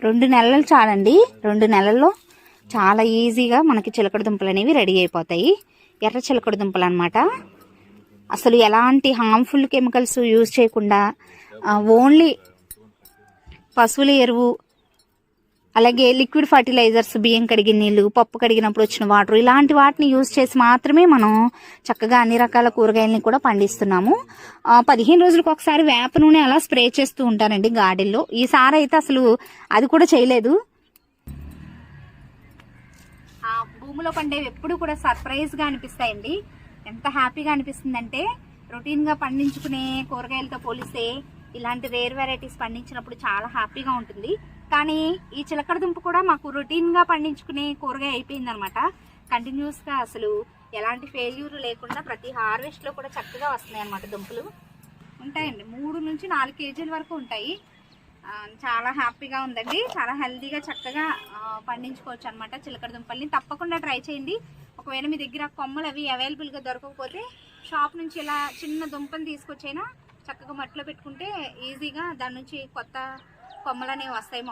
2 నెలలు చాలండి. 2 నెలల్లో చాలా ఈజీగా మనకి చిలకడ దుంపలు అనేవి రెడీ అయిపోతాయి. ఎర్ర చిలకడ దుంపలు అనమాట. అసలు ఎలాంటి హార్మ్ఫుల్ కెమికల్స్ యూజ్ చేయకుండా ఓన్లీ పశువుల ఎరువు, అలాగే లిక్విడ్ ఫర్టిలైజర్స్, బియ్యం కడిగిన నీళ్ళు, పప్పు కడిగినప్పుడు వచ్చిన వాటర్, ఇలాంటి వాటిని యూజ్ చేసి మాత్రమే మనం చక్కగా అన్ని రకాల కూరగాయలని కూడా పండిస్తున్నాము. 15 రోజులకు ఒకసారి వేప నూనె అలా స్ప్రే చేస్తూ ఉంటానండి గార్డెన్లో. ఈసారి అయితే అసలు అది కూడా చేయలేదు. భూమిలో పండేవి ఎప్పుడు కూడా సర్ప్రైజ్గా అనిపిస్తాయండి. ఎంత హ్యాపీగా అనిపిస్తుందంటే రొటీన్గా పండించుకునే కూరగాయలతో పోలిస్తే ఇలాంటి రేర్ వెరైటీస్ పండించినప్పుడు చాలా హ్యాపీగా ఉంటుంది. కానీ ఈ చిలకడ దుంప కూడా మాకు రొటీన్గా పండించుకునే కూరగాయ అయిపోయింది అనమాట. కంటిన్యూస్గా అసలు ఎలాంటి ఫెయిల్యూర్ లేకుండా ప్రతి హార్వెస్ట్లో కూడా చక్కగా వస్తున్నాయి అనమాట. దుంపలు ఉంటాయండి, 3 నుంచి 4 కేజీల వరకు ఉంటాయి. చాలా హ్యాపీగా ఉందండి. చాలా హెల్తీగా చక్కగా పండించుకోవచ్చు అనమాట చిలకడ దుంపల్ని. తప్పకుండా ట్రై చేయండి. ఒకవేళ మీ దగ్గర కొమ్మలు అవి అవైలబుల్గా దొరకకపోతే షాప్ నుంచి ఇలా చిన్న దుంపని తీసుకొచ్చైనా చక్కగా మట్టిలో పెట్టుకుంటే ఈజీగా దాని నుంచి కొత్త కొమ్మలు అనేవి వస్తాయి.